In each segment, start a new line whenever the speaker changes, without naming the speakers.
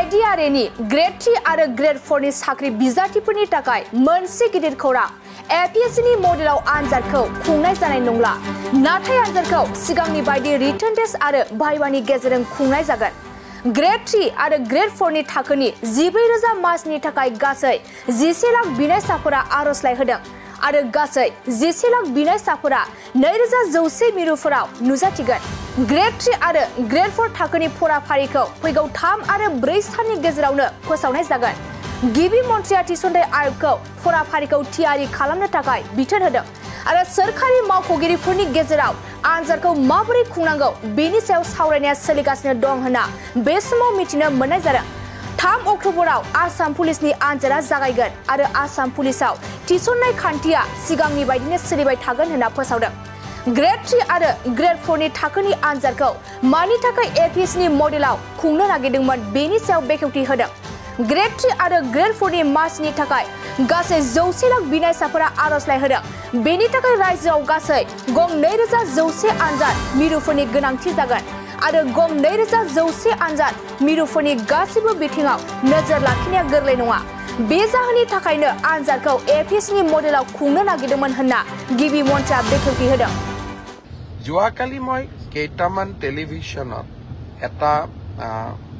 ADRA grade 3 आरो grade 4 नि साख्रि बिजाथिफोरनि थाखाय मोनसे गिदिर खौरां APSC नि मडेलाव आनजादखौ खुंनाय जानाय नंला नाथाय आनजादखौ सिगांनि बायदि रिटन टेस्ट आरो भाइभानि गेजेरजों खुंनाय जागोन ग्रेड 3 आरो ग्रेड 4 नि थाखोनि 14,000 मार्क्सनि थाखाय गासै 11 लाख बिनायसाफोरा आर'जलाइ होदों आरो गासै 11 लाख बिनायसाफोरा 2100 मिरुफोराव नुजाथिगोन ग्रेड 3 आरो ग्रेड 4 थाखोनि फराफारिखौ फैगौ 3 आरो 4 साननि गेजेरावनो फोसावनाय जागोन गिबि मन्थ्रिया थिसनथाय आय'गखौ फराफारिखौ थियारि खालामनो थाखाय बिथोन होदों आरो सोरखारि मावख'गिरिफोरनि गेजेराव आनजादखौ माबोरै खुंनांगौ बेनि सायाव सावरायनाया सोलिगासिनो दं होनना बे समाव मिथिनो मोननाय जादों 3 अक्ट'बराव आसाम पुलिसनि आनजादा जागायगोन आरो आसाम पुलिसाव थिसननाय खान्थिया सिगांनि बायदिनो सोलिबाय थागोन होनना फोसावदों ग्रेड 3 आरो ग्रेड 4 नि थाखोनि आनजादखौ मानि थाखाय APSC नि मडेलाव खुंनो नागिरदोंमोन बेनि सायाव बेखेवथि होदों ग्रेड 3 आरो ग्रेड 4 नि मार्क्सनि थाखाय गासै 100 लाख बिनायसाफोरा आर'जलाइ होदों बेनि थाखाय रायजोआव गासै गं 2100 आनजाद मिरुफोरनि गोनांथि जागोन आरो गं 2100 आनजाद मिरुफोरनि गासिबो बिथिङाव नोजोर लाखिनाया गोरलै नङा बे जाहोननि थाखायनो आनजादखौ APSC नि मडेलाव खुंनो नागिरदोंमोन होनना गिबि मन्थ्रिया बेखेवथि होदों
যোৱাকালি মই কেইটামান টেলিভিছনত এটা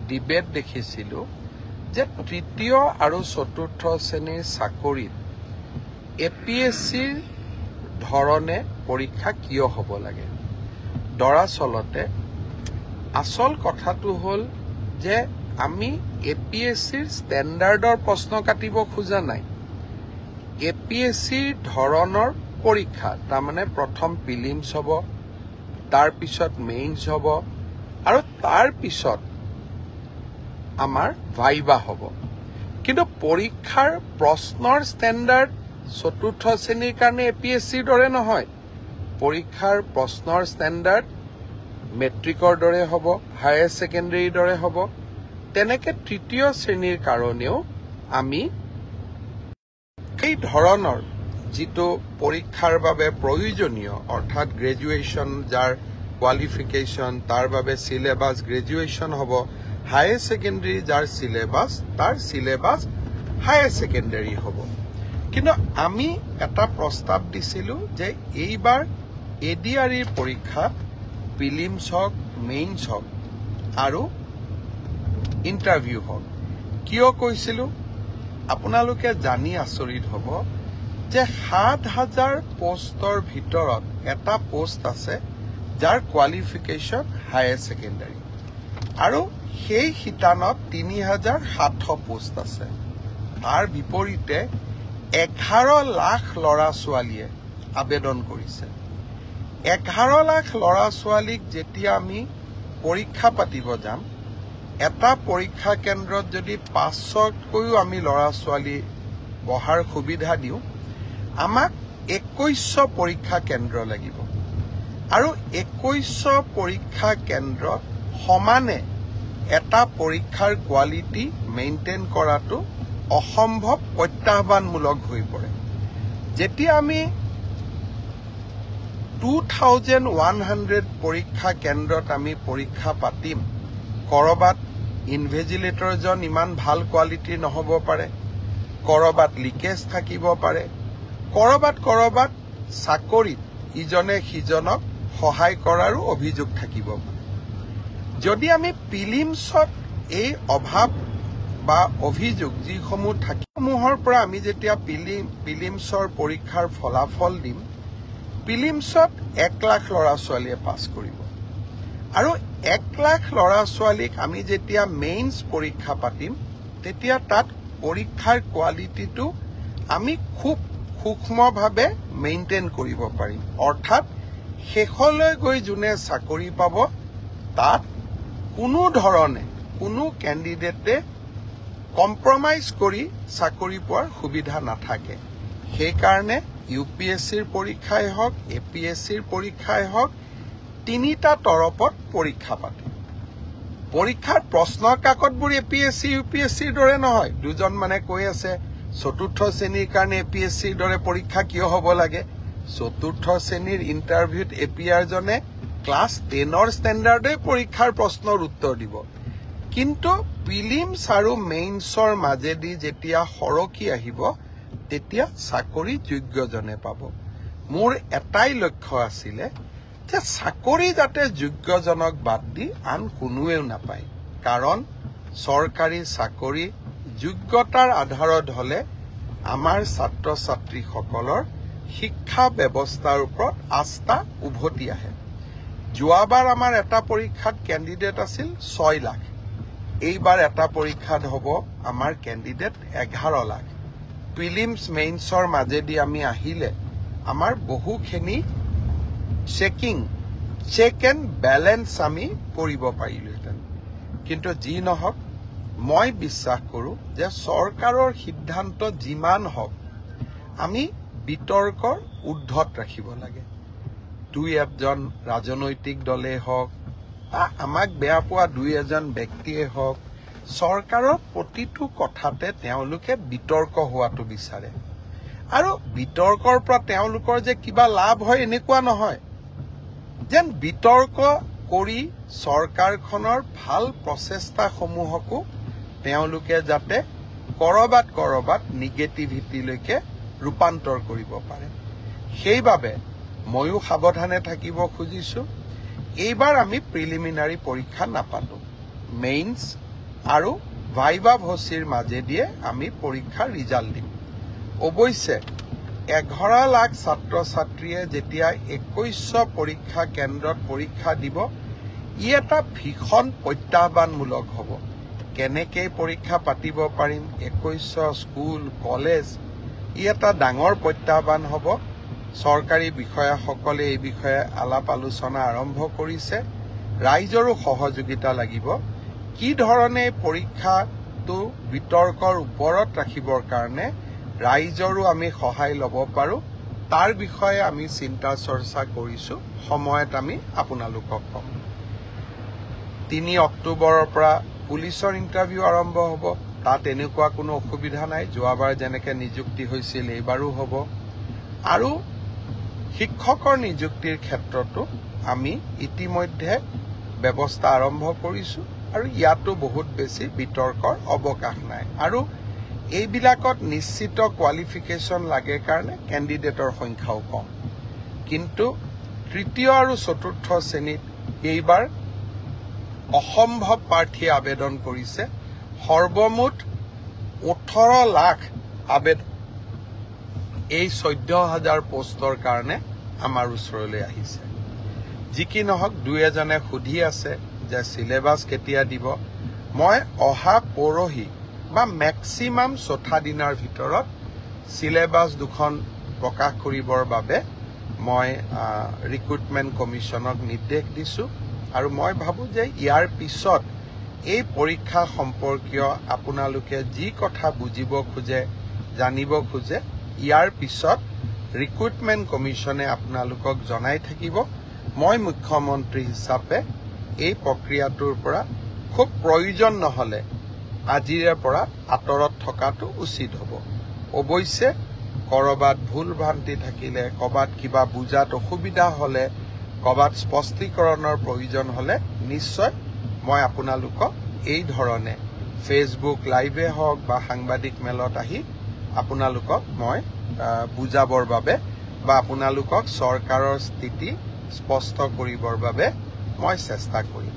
ডিবেট দেখিছিলোঁ যে তৃতীয় আৰু চতুৰ্থ শ্ৰেণীৰ চাকৰিত APSCৰ ধৰণে পৰীক্ষা কিয় হ'ব লাগে দৰাচলতে আসল কথাটো হ'ল যে আমি APSCৰ ষ্টেণ্ডাৰ্ডৰ প্ৰশ্ন কাটিব খোজা নাই APSCৰ ধৰণৰ পৰীক্ষা তাৰমানে প্ৰথম প্ৰিলিমছ হ'ব তাৰ পিছত মেইনছ হ'ব আৰু তাৰ পিছত আমাৰ ভাইভা হ'ব কিন্তু পৰীক্ষাৰ প্ৰশ্নৰ ষ্টেণ্ডাৰ্ড চতুৰ্থ শ্ৰেণীৰ কাৰণে APSCৰ দৰে নহয় পৰীক্ষাৰ প্ৰশ্নৰ ষ্টেণ্ডাৰ্ড মেট্ৰিকৰ দৰে হ'ব হায়াৰ ছেকেণ্ডাৰীৰ দৰে হ'ব তেনেকে তৃতীয় শ্ৰেণীৰ কাৰণেও আমি এই ধৰণৰ जितो परीक्षार बाबे प्रयोजनीय अर्थात ग्रेजुएशन जार क्वालिफिकेशन तार बाबे सिलेबास ग्रेजुएशन हबो हायर सेकेंडरी जार सिलेबास तार सिलेबास हायर सेकेंडरी हबो किन्तु आमी एटा प्रस्ताव दिसिलु जे एइबार ADRA परीक्षा प्रिलिम्स हक मेइन्स हक आरो इंटरव्यू हक कियो कइसिलु आपनालोके जानि आचरित हबो যে ৭,০০০ পোষ্টৰ ভিতৰত এটা পোষ্ট আছে যাৰ কোৱালিফিকেশন হায়াৰ সেকেন্ডাৰী আৰু সেই শিতানত ৩,৭০০ পোষ্ট আছে তাৰ বিপৰীতে ১১ লাখ ল'ৰা ছোৱালীয়ে আবেদন কৰিছে ১১ লাখ ল'ৰা ছোৱালীক যেতিয়া আমি পৰীক্ষা পাতিব যাম এটা পৰীক্ষা কেন্দ্ৰত যদি ৫০০কৈও আমি ল'ৰা ছোৱালী বহাৰ সুবিধা দিও আমাক 2100 পৰীক্ষা কেন্দ্ৰ লাগিব আৰু 2100 পৰীক্ষা কেন্দ্ৰ সমানে এটা পৰীক্ষাৰ কোৱালিটি মেইনটেইন কৰাটো অসম্ভৱ প্ৰত্যাহ্বানমূলক হৈ পৰে যেতিয়া আমি 2100 পৰীক্ষা কেন্দ্ৰত আমি পৰীক্ষা পাতিম কৰবাত ইনভিজিলেটৰজন ইমান ভাল কোৱালিটি নহব পাৰে কৰবাত লিকেজ থাকিব পাৰে কৰবাত চাকৰিত ইজনে সিজনক সহায় কৰাৰো অভিযোগ থাকিব যদি আমি প্ৰিলিমছত এই অভাৱ বা অভিযোগ যিসমূহ থাকিসমূহৰ পৰা আমি যেতিয়া প্ৰিলিমছৰ পৰীক্ষাৰ ফলাফল দিম প্ৰিলিমছত 1 লাখ ল'ৰা ছোৱালীয়ে পাছ কৰিব আৰু 1 লাখ ল'ৰা ছোৱালীক আমি যেতিয়া মেইনছ পৰীক্ষা পাতিম তেতিয়া তাত পৰীক্ষাৰ কোৱালিটিটো আমি খুব সূক্ষ্মভাৱে মেইনটেইন কৰিব পাৰিম অৰ্থাৎ শেষলৈ গৈ জুনে চাকৰি পাব তাত কোনো ধৰণে কোনো ক্যান্ডিডেটে কম্প্ৰমাইজ কৰি চাকৰি পোৱাৰ সুবিধা নাথাকে সেই কাৰণে UPSCৰ পৰীক্ষাই হওক APSCৰ পৰীক্ষাই হওক তিনিটা তৰপত পৰীক্ষা পাতে পৰীক্ষাৰ প্ৰশ্ন কাকতবোৰ APSC UPSCৰ দৰে নহয় দুজন মানে কৈ আছে চতুৰ্থ শ্ৰেণীৰ কাৰণে APSCৰ দৰে পৰীক্ষা কিয় হ'ব লাগে চতুৰ্থ শ্ৰেণীৰ ইন্টাৰভিউত APR জনে ক্লাস 10ৰ ষ্টেণ্ডাৰ্ডে পৰীক্ষাৰ প্ৰশ্নৰ উত্তৰ দিব কিন্তু প্ৰিলিমছ আৰু মেইনছৰ মাজেদি যেতিয়া সৰকি আহিব তেতিয়া চাকৰি যোগ্যজনে পাব মোৰ এটাই লক্ষ্য আছিলে যে চাকৰি যাতে যোগ্যজনক বাদ দি আন কোনোৱেও নাপায় কাৰণ চৰকাৰী চাকৰি যোগ্যতাৰ আধাৰত হলে আমাৰ ছাত্ৰ ছাত্ৰীসকলৰ শিক্ষা ব্যৱস্থাৰ ওপৰত আস্থা উভতি আহে যোৱাবাৰ আমাৰ এটা পৰীক্ষাত কেণ্ডিডেট আছিল 6 লাখ এইবাৰ এটা পৰীক্ষাত হ'ব আমাৰ কেণ্ডিডেট 11 লাখ প্ৰিলিমছ মেইনছৰ মাজেদি আমি আহিলে আমাৰ বহুখিনি চেক এণ্ড বেলেন্স আমি কৰিব পাৰিলোহেঁতেন কিন্তু যি নহওক মই বিশ্বাস কৰোঁ যে চৰকাৰৰ সিদ্ধান্ত যিমান হওক আমি বিতৰ্কৰ ঊৰ্ধত ৰাখিব লাগে দুই এজন ৰাজনৈতিক দলে হওক আমাক বেয়া পোৱা দুই এজন ব্যক্তিয়ে হওক চৰকাৰৰ প্ৰতিটো কথাতে তেওঁলোকে বিতৰ্ক হোৱাটো বিচাৰে আৰু বিতৰ্কৰ পৰা তেওঁলোকৰ যে কিবা লাভ হয় এনেকুৱা নহয় যেন বিতৰ্ক কৰি চৰকাৰখনৰ ভাল প্ৰচেষ্টাসমূহকো তেওঁলোকে যাতে কৰবাত নিগেটিভিটিলৈকে ৰূপান্তৰ কৰিব পাৰে সেইবাবে ময়ো সাৱধানে থাকিব খুজিছো এইবাৰ আমি প্ৰিলিমিনাৰী পৰীক্ষা নাপাতো মেইনছ আৰু ভাইভা ভচিৰ মাজেদিয়ে আমি পৰীক্ষাৰ ৰিজাল্ট দিম অৱশ্যে 11 লাখ ছাত্ৰ ছাত্ৰীয়ে যেতিয়া 2100 পৰীক্ষা কেন্দ্ৰত পৰীক্ষা দিব ই এটা ভীষণ প্ৰত্যাহ্বানমূলক হ'ব কেনেকে পৰীক্ষা পাতিব পাৰিম 2100 স্কুল কলেজ ই এটা ডাঙৰ প্ৰত্যাহ্বান হ'ব চৰকাৰী বিষয়াসকলে এই বিষয়ে আলাপ আলোচনা আৰম্ভ কৰিছে ৰাইজৰো সহযোগিতা লাগিব কি ধৰণে পৰীক্ষাটো বিতৰ্কৰ ওপৰত ৰাখিবৰ কাৰণে ৰাইজৰো আমি সহায় ল'ব পাৰো তাৰ বিষয়ে আমি চিন্তা চৰ্চা কৰিছো সময়ত আমি আপোনালোকক কম 3 অক্টোবৰৰ পৰা পুলিচৰ ইণ্টাৰভিউ আৰম্ভ হ'ব তাত এনেকুৱা কোনো অসুবিধা নাই যোৱাবাৰ যেনেকৈ নিযুক্তি হৈছিল এইবাৰো হ'ব আৰু শিক্ষকৰ নিযুক্তিৰ ক্ষেত্ৰতো আমি ইতিমধ্যে ব্যৱস্থা আৰম্ভ কৰিছো আৰু ইয়াতো বহুত বেছি বিতৰ্কৰ অৱকাশ নাই আৰু এইবিলাকত নিশ্চিত কোৱালিফিকেশ্যন লাগে কাৰণে কেণ্ডিডেটৰ সংখ্যাও কম কিন্তু তৃতীয় আৰু চতুৰ্থ শ্ৰেণীত এইবাৰ অসম্ভৱ প্ৰাৰ্থীয়ে আবেদন কৰিছে সৰ্বমুঠ 18 লাখ আবেদন এই 14,000 পোষ্টৰ কাৰণে আমাৰ ওচৰলৈ আহিছে যি কি নহওক দুই এজনে সুধি আছে যে সিলেবাস কেতিয়া দিব মই অহা পৰহি বা ম্যাক্সিমাম 4 দিনৰ ভিতৰত সিলেবাস দুখন প্ৰকাশ কৰিবৰ বাবে মই ৰিক্ৰুটমেন্ট কমিছনক নিৰ্দেশ দিছো আৰু মই ভাবো যে ইয়াৰ পিছত এই পৰীক্ষা সম্পৰ্কীয় আপোনালোকে যি কথা বুজিব খোজে জানিব খোজে ইয়াৰ পিছত ৰিক্ৰুটমেন্ট কমিছনে আপোনালোকক জনাই থাকিব মই মুখ্যমন্ত্ৰী হিচাপে এই প্ৰক্ৰিয়াটোৰ পৰা খুব প্ৰয়োজন নহলে আজিৰে পৰা আতৰত থকাটো উচিত হ'ব অৱশ্যে কৰবাত ভুল ভ্ৰান্তি থাকিলে কৰবাত কিবা বুজাত অসুবিধা হলে কৰবাত স্পষ্টীকৰণৰ প্ৰয়োজন হলে নিশ্চয় মই আপোনালোকক এই ধৰণে ফেচবুক লাইভে হওক বা সাংবাদিক মেলত আহি আপোনালোকক মই বুজাবৰ বাবে বা আপোনালোকক চৰকাৰৰ স্থিতি স্পষ্ট কৰিবৰ বাবে মই চেষ্টা কৰিম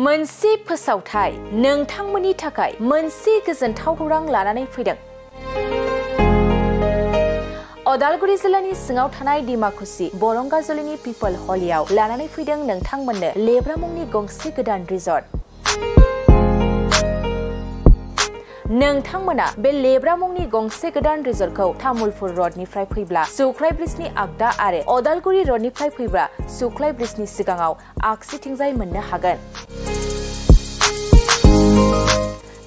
मोनसे फोसावथाय नोंथांमोननि थाखाय मोनसे गोजोनथाव खौरां लानानै फैदों अदालगुरि जिल्लानि सिङाव थानाय डिमाकुसि बरंगाजुलिनि पिपल हलियाव लानानै फैदों नोंथांमोननो लेब्रा मुंनि गंसे गोदान रिजर्ट नोंथांमोना बे लेब्रा मुंनि गंसे गोदान रिजर्टखौ तामुलपुर रडनिफ्राय फैब्ला सुख्लाय ब्रिजनि आगदा आरो अदालगुरि रडनिफ्राय फैब्ला सुख्लाय ब्रिजनि सिगाङाव आगसिथिंजाय मोननो हागोन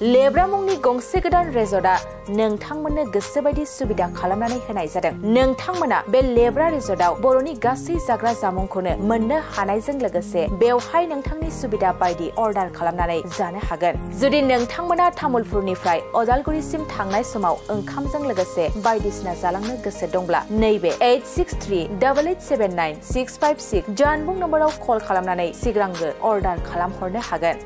लेब्रा मुंनि गंसे गोदान रिजर्टआ नोंथांमोननो गोसोबायदि सुबिदा खालामनानै होनाय जादों। नोंथांमोना बे लेब्रा रिजर्टआव बर'नि गासै जाग्रा जामुंखौनो मोननो हानायजों लोगोसे बेवहाय नोंथांनि सुबिदा बायदि अर्डार खालामनानै जानो हागोन। जुदि नोंथांमोना तामुलपुरनिफ्राय अदालगुरिसिम थांनाय समाव ओंखामजों लोगोसे बायदिसिना जालांनो गोसो दंब्ला नैबे 8638879656 जानबुं नम्बराव कल खालामनानै सिगांग्रो अर्डार खालामहरनो हागोन।